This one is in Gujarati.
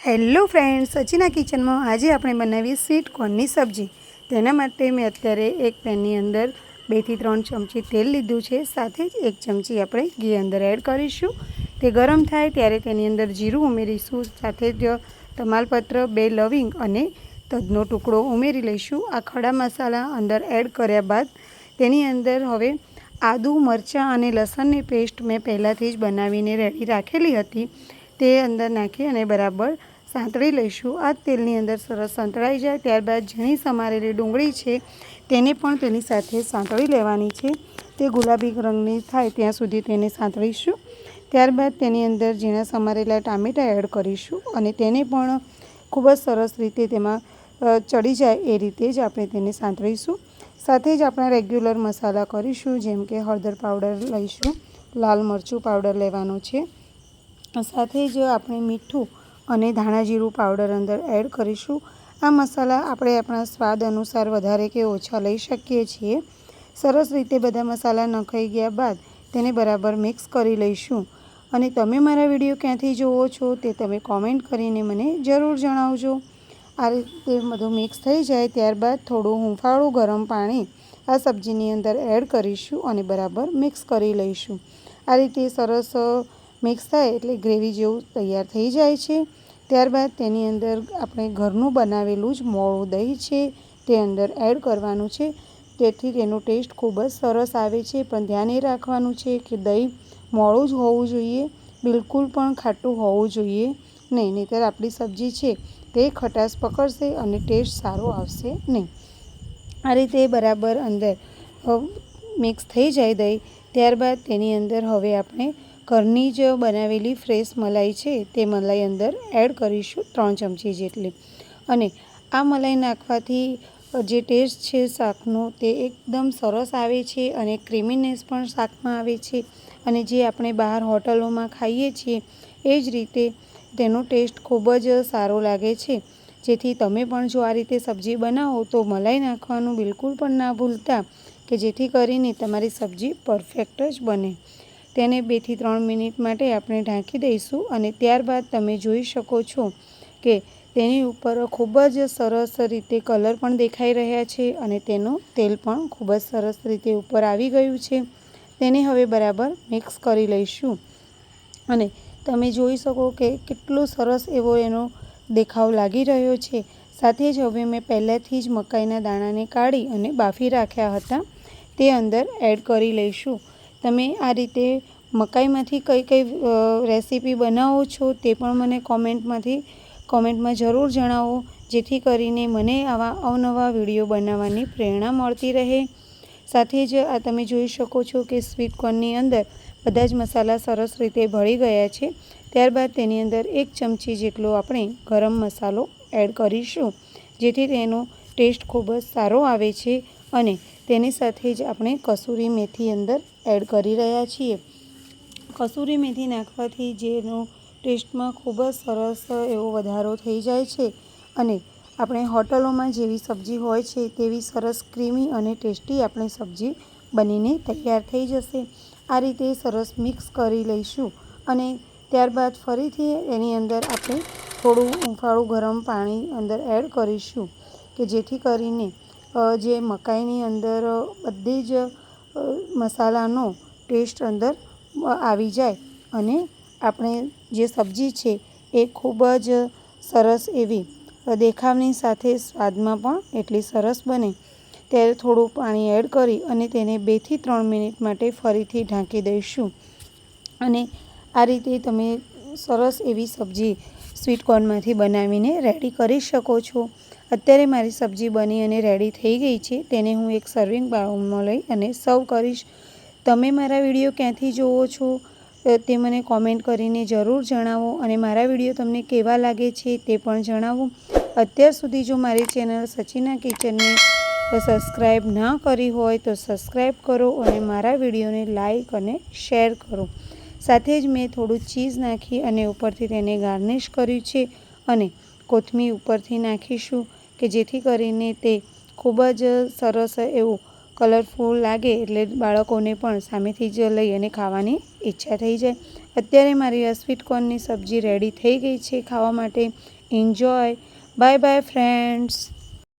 હેલો ફ્રેન્ડ્સ, સચિના કિચનમાં આજે આપણે બનાવીએ સ્વીટ કોર્નની સબ્જી। તેના માટે મેં અત્યારે એક પેનની અંદર 2 થી 3 ચમચી તેલ લીધું છે। સાથે જ 1 ચમચી આપણે ઘી અંદર એડ કરીશું। તે ગરમ થાય ત્યારે તેની અંદર જીરું ઉમેરીશું। સાથે જ તમાલપત્ર, 2 લવિંગ અને તજનો ટુકડો ઉમેરી લઈશું। આ ખડા મસાલા અંદર એડ કર્યા બાદ તેની અંદર હવે આદુ, મરચાં અને લસણની પેસ્ટ મેં પહેલાંથી જ બનાવીને રેડી રાખેલી હતી, તે અંદર નાખી અને બરાબર સાંતળી લઈશું। આ તેલની અંદર સરસ સંતળાઈ જાય ત્યારબાદ ઝીણી સમારેલી ડુંગળી છે તેને પણ તેની સાથે સાંતળી લેવાની છે। તે ગુલાબી રંગની થાય ત્યાં સુધી તેને સાંતળીશું। ત્યારબાદ તેની અંદર ઝીણા સમારેલા ટામેટાં એડ કરીશું અને તેને પણ ખૂબ જ સરસ રીતે તેમાં ચડી જાય એ રીતે જ આપણે તેને સાંતળીશું। સાથે જ આપણા રેગ્યુલર મસાલા કરીશું, જેમ કે હળદર પાવડર લઈશું, લાલ મરચું પાવડર લેવાનો છે, સાથે જ આપણે મીઠું અને ધાણા જીરું પાવડર અંદર એડ કરીશું। આ મસાલા આપણે આપણા સ્વાદ અનુસાર વધારે કે ઓછા લઈ શકીએ છીએ। સરસ રીતે બધા મસાલા નખાઈ ગયા બાદ તેને બરાબર મિક્સ કરી લઈશું। અને તમે મારા વિડીયો ક્યાંથી જુઓ છો તે તમે કોમેન્ટ કરીને મને જરૂર જણાવજો। આ રીતે બધું મિક્સ થઈ જાય ત્યારબાદ થોડું હૂંફાળું ગરમ પાણી આ સબ્જીની અંદર એડ કરીશું અને બરાબર મિક્સ કરી લઈશું। આ રીતે સરસ મિક્સ થાય એટલે ગ્રેવી જેવું તૈયાર થઈ જાય છે। ત્યારબાદ તેની અંદર આપણે ઘરનું બનાવેલું જ મોળું દહીં છે તે અંદર એડ કરવાનું છે, તેથી તેનો ટેસ્ટ ખૂબ જ સરસ આવે છે। પણ ધ્યાન એ રાખવાનું છે કે દહીં મોળું જ હોવું જોઈએ, બિલકુલ પણ ખાટું હોવું જોઈએ નહીં, નહીંતર આપણી સબ્જી છે તે ખટાશ પકડશે અને ટેસ્ટ સારો આવશે નહીં। આ રીતે બરાબર અંદર મિક્સ થઈ જાય દહીં ત્યારબાદ તેની અંદર હવે આપણે ઘરની જ બનાવેલી ફ્રેશ મલાઈ છે તે મલાઈ અંદર એડ કરીશું, 3 ચમચી જેટલી। અને આ મલાઈ નાખવાથી જે ટેસ્ટ છે શાકનો તે એકદમ સરસ આવે છે અને ક્રીમીનેસ પણ શાકમાં આવે છે અને જે આપણે બહાર હોટલોમાં ખાઈએ છીએ એ જ રીતે તેનો ટેસ્ટ ખૂબ જ સારો લાગે છે। જેથી તમે પણ જો આ રીતે સબ્જી બનાવો તો મલાઈ નાખવાનું બિલકુલ પણ ના ભૂલતા, કે જેથી કરીને તમારી સબ્જી પરફેક્ટ જ બને। તેને 2 થી 3 મિનિટ માટે આપણે ઢાંકી દઈશું અને ત્યારબાદ તમે જોઈ શકો છો કે તેની ઉપર ખૂબ જ સરસ રીતે કલર પણ દેખાઈ રહ્યા છે અને તેનું તેલ પણ ખૂબ જ સરસ રીતે ઉપર આવી ગયું છે। તેને હવે બરાબર મિક્સ કરી લઈશું અને તમે જોઈ શકો કે કેટલો સરસ એવો એનો દેખાવ લાગી રહ્યો છે। સાથે જ હવે મેં પહેલાંથી જ મકાઈના દાણાને કાઢી અને બાફી રાખ્યા હતા તે અંદર એડ કરી લઈશું। તમે આ રીતે મકાઈમાંથી કઈ રેસીપી બનાવો છો તે પણ મને કોમેન્ટમાં જરૂર જણાવો, જેથી કરીને મને આવા અવનવા વિડીયો બનાવવાની પ્રેરણા મળતી રહે। સાથે જ આ તમે જોઈ શકો છો કે સ્વીટ કોર્નની અંદર બધા જ મસાલા સરસ રીતે ભળી ગયા છે। ત્યારબાદ તેની અંદર 1 ચમચી જેટલો આપણે ગરમ મસાલો એડ કરીશું, જેથી તેનો ટેસ્ટ ખૂબ જ સારો આવે છે। અને તેની સાથે જ આપણે કસૂરી મેથી અંદર એડ કરી રહ્યા છીએ। કસૂરી મેથી નાખવાથી જેનો ટેસ્ટમાં ખૂબ જ સરસ એવો વધારો થઈ જાય છે અને આપણે હોટલોમાં જેવી સબ્જી હોય છે તેવી સરસ ક્રીમી અને ટેસ્ટી આપણી સબ્જી બનીને તૈયાર થઈ જશે। આ રીતે સરસ મિક્સ કરી લઈશું અને ત્યારબાદ ફરીથી એની અંદર આપણે થોડું હૂંફાળું ગરમ પાણી અંદર એડ કરીશું, કે જેથી કરીને જે મકાઈની અંદર બધી જ મસાલાનો ટેસ્ટ અંદર આવી જાય અને આપણે જે સબ્જી છે એ ખૂબ જ સરસ એવી દેખાવની સાથે સ્વાદમાં પણ એટલી સરસ બને। ત્યારે થોડું પાણી એડ કરી અને તેને 2 થી 3 મિનિટ માટે ફરીથી ઢાંકી દઈશું અને આ રીતે તમે સરસ એવી સબ્જી સ્વીટ કોર્નમાંથી બનાવીને રેડી કરી શકો છો। અત્યારે મારી સબ્જી બની અને રેડી થઈ ગઈ છે, તેને હું એક સર્વિંગ બાઉલમાં લઈ અને સર્વ કરીશ। તમે મારા વિડીયો ક્યાંથી જુઓ છો તે મને કોમેન્ટ કરીને જરૂર જણાવો અને મારા વિડીયો તમને કેવા લાગે છે તે પણ જણાવો। અત્યાર સુધી જો મારી ચેનલ સચિના કિચનને સબસ્ક્રાઈબ ના કરી હોય તો સબસ્ક્રાઈબ કરો અને મારા વિડીયોને લાઈક અને શેર કરો। સાથે જ મેં થોડું ચીઝ નાખી અને ઉપરથી તેને ગાર્નિશ કર્યું છે અને કોથમીર ઉપરથી નાખીશું, કે જેથી કરીને તે ખૂબ જ સરસ એવું કલરફુલ લાગે એટલે બાળકોને પણ સામેથી જ લઈ અને ખાવાની ઈચ્છા થઈ જાય। અત્યારે મારી આ સ્વીટ કોર્નની સબ્જી રેડી થઈ ગઈ છે ખાવા માટે. એન્જોય. Bye bye friends.